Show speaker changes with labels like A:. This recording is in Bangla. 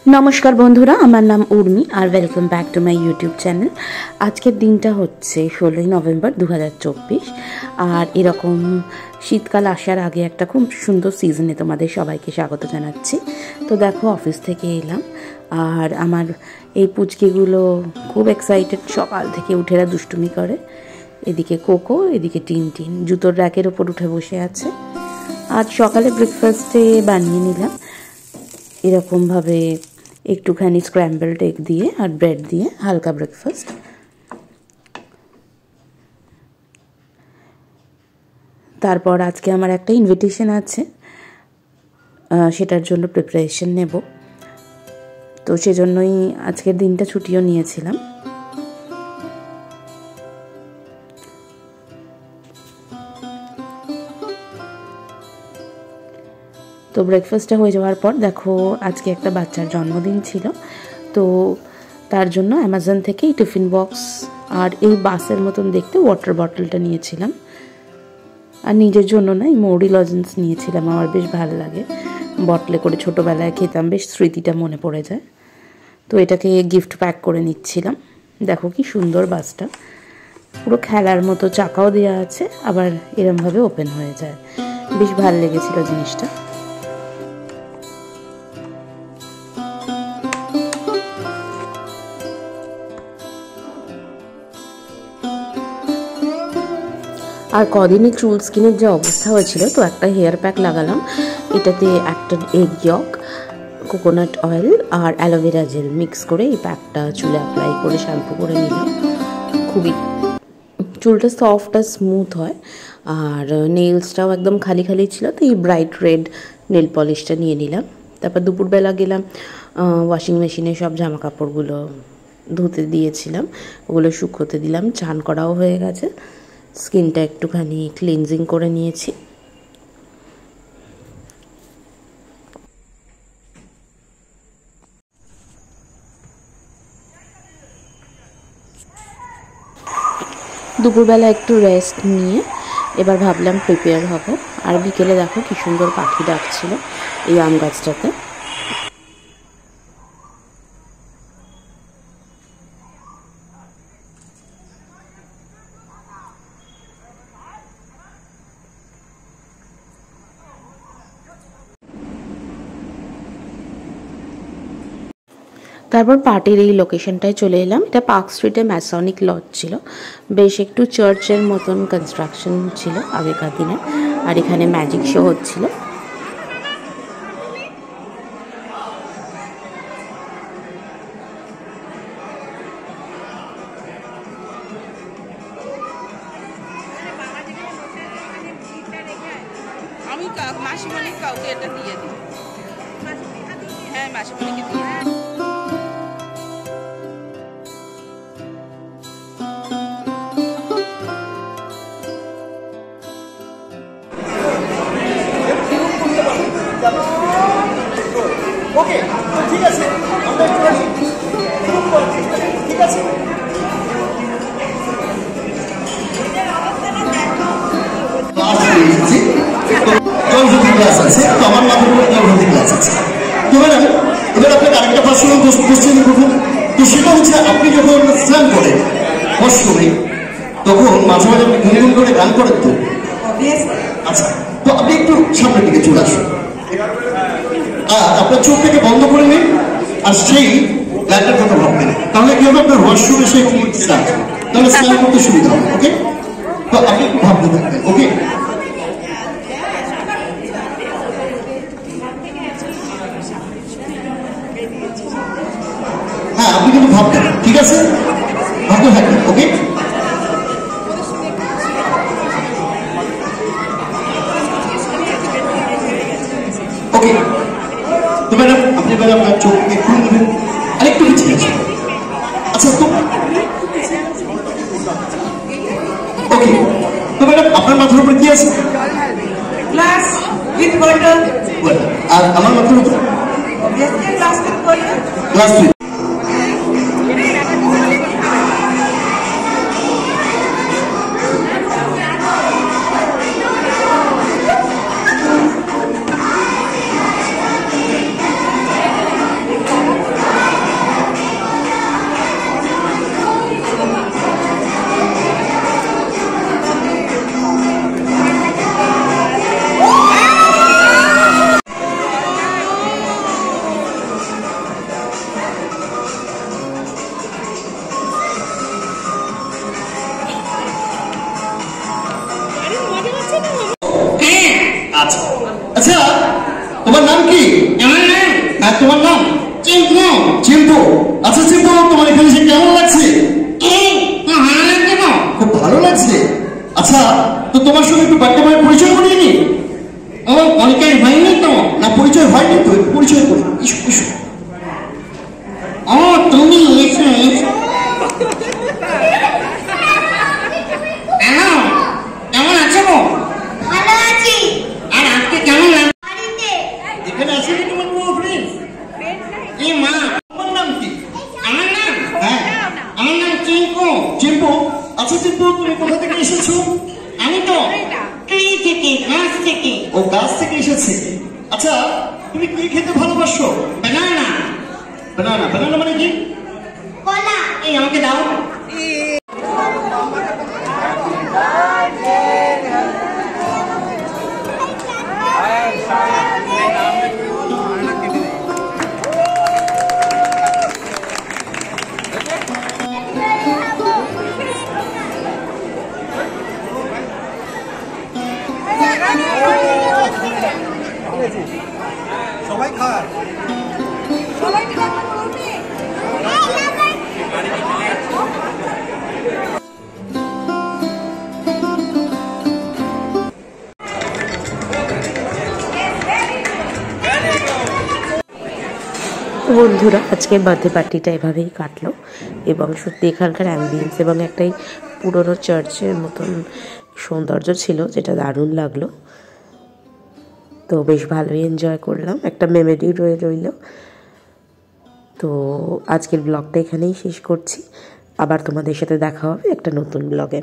A: नमस्कार बंधुरा आमार नाम उर्मी और welcome back to my YouTube channel. आजकेर दिनटा होच्छे 16 नवेम्बर 2024 और एरकम शीतकाल आसार आगे एक खूब सुंदर सीजने तोमादेर सबाइके स्वागत जानाच्छि। तो देखो अफिस थेके एलाम और आमार एई पुचकिगुलो खूब एक्साइटेड, सकाल थेके उठे एरा दुष्टुमी करे। एदिके कोको एदिके टिनटिन जूतोर रैकेर ओपर उठे बसे आछे। आज सकाले ब्रेकफास्टे बानिये निलाम एरकम भावे एकटूखानी स्क्रैम्बल्ड एग दिए और ब्रेड दिए हालका ब्रेकफास्ट। तारपर आज के आमार एकटा इनविटेशन आछे, सेटार जोन्नो प्रिपारेशन नेब, तो सेजन्यई आजकेर दिनटा छुटिओ नियेछिलाम। तो ब्रेकफास्टটা হয়ে যাওয়ার পর দেখো আজকে একটা বাচ্চার জন্মদিন ছিল, তো তার জন্য অ্যামাজন থেকে এই টিফিন বক্স আর এই বাসের মতন দেখতে ওয়াটার বটলটা নিয়েছিলাম। আর নিজের জন্য না এই মৌরি লজেন্স নিয়েছিলাম, আমার বেশ ভালো লাগে, বটলে করে ছোটোবেলায় খেতাম, বেশ স্মৃতিটা মনে পড়ে যায়। তো এটাকে গিফট প্যাক করে নিচ্ছিলাম। দেখো কি সুন্দর বাসটা, পুরো খেলার মতো চাকাও দেওয়া আছে, আবার এরমভাবে ওপেন হয়ে যায়, বেশ ভালো লেগেছিল জিনিসটা। আর কদিনই চুল স্কিনের যে অবস্থা হয়েছিল, তো একটা হেয়ার প্যাক লাগালাম, এটাতে একটা এগ ইয়ক, কোকোনাট অয়েল আর অ্যালোভেরা জেল মিক্স করে এই প্যাকটা চুলে অ্যাপ্লাই করে শ্যাম্পু করে নিলাম। খুবই চুলটা সফট আর স্মুথ হয়, আর নেলসটাও একদম খালি খালি ছিল, তো এই ব্রাইট রেড নেল পলিশটা নিয়ে নিলাম। তারপর দুপুরবেলা গেলাম ওয়াশিং মেশিনে সব জামা কাপড়গুলো ধুতে দিয়েছিলাম, ওগুলো শুকোতে দিলাম। চান করাও হয়ে গেছে, স্কিনটা একটুখানি ক্লিনজিং করে নিয়েছি। দুপুরবেলা একটু রেস্ট নিয়ে এবার ভাবলাম প্রিপেয়ার হব। আর বিকেলে দেখো কি সুন্দর পাখি ডাকছিল এই আম গাছটাতে। তারপর পার্টির এই লোকেশনটায় চলে এলাম। এটা পার্ক স্ট্রিটে ম্যাসনিক লজ ছিল, বেশ একটু চার্চের মতন কনস্ট্রাকশন ছিল আগেকার দিনে, আর এখানে ম্যাজিক শো হচ্ছিল।
B: আমি মাসিমণির কাউকে এটা দিয়ে দিই, হ্যাঁ মাসিমণিকে দিয়ে
C: ওকে ঠিক আছে, আমরা একটু ঠিক আছে। ক্লাস আছে, তো আমার মাথার উপর ক্লাস আছে। তো ম্যাডাম এবার আপনাকে আরেকটা পার্সোনাল কোশ্চেন করবো, তো সেটা হচ্ছে আপনি যখন স্নান করেন ওয়াশরুমে, তখন মাঝে মাঝে আপনি গুনগুন করে গান করেন তো? আচ্ছা, তো আপনি একটু সামনের দিকে চলে আসুন, আর আপনার চোখ থেকে বন্ধ করে নিন, আর সেই গানটার কথা ভাববেন। তাহলে কি হবে, আপনার ওয়াশরুমে সেই মুহূর্তে আসবে, তাহলে স্নান করতে সুবিধা হবে। ওকে, তো আপনি একটু ভাবতে থাকবেন। ওকে, হ্যাঁ আপনি কিন্তু ভাববেন, ঠিক আছে, ভাবতে থাকবেন। ওকে, ওকে, তো ম্যাডাম আপনি এবার আপনার চোখকে খুলে নেবেন, আরেকটু পিছিয়ে আসুন। আচ্ছা, তো ওকে, তো ম্যাডাম আপনার মাথার উপর কি আছে?
B: Glass with water.
C: আর আমার মাথার উপর গ্লাস উইথ। তোমার নাম কি?
D: আমার নাম
C: হ্যাঁ তোমার নাম?
D: চিম্পু।
C: চিম্পু। আচ্ছা চিম্পু, তোমার এখানে এসে কেমন লাগছে?
D: এই তো ভালো লাগছে তো।
C: খুব ভালো লাগছে। আচ্ছা, তো তোমার সঙ্গে একটু বাচ্চা ভাইয়ের পরিচয় করিয়ে নি?
D: ও পরিচয় হয়নি তো?
C: না পরিচয় হয়নি তো, একটু পরিচয় করি। ইসো ইসো।
D: ও তুমি এসো এসো। হ্যালো, কেমন আছো গো?
E: ভালো আছি।
D: আর আজকে কেমন লাগছে?
E: বাড়িতে
C: এখানে আছে কি তোমার কোনো ফ্রেন্ড?
D: এ মা,
C: তোমার নাম কি?
D: আমার নাম
C: হ্যাঁ
D: আমার নাম চিম্পু।
C: চিম্পু। আচ্ছা চিম্পু, তুমি কোথা থেকে এসেছো?
D: আমি তো ট্রি থেকে, গাছ থেকে।
C: ও গাছ থেকে এসেছে। আচ্ছা, তুমি কি খেতে ভালোবাসো?
D: বানানা।
C: বানানা। বানানা মানে কি?
E: কলা।
D: এই আমাকে দাও।
F: সবাই খায়।
A: বন্ধুরা, আজকের বার্থডে পার্টিটা এভাবেই কাটলো এবং সত্যি এখানকার অ্যাম্বিয়েন্স এবং একটাই পুরনো চার্চের মতন সৌন্দর্য ছিল, যেটা দারুণ লাগলো। তো বেশ ভালোই এনজয় করলাম, একটা মেমোরি রয়ে রইল। তো আজকের ব্লগটা এখানেই শেষ করছি, আবার তোমাদের সাথে দেখা হবে একটা নতুন ব্লগে।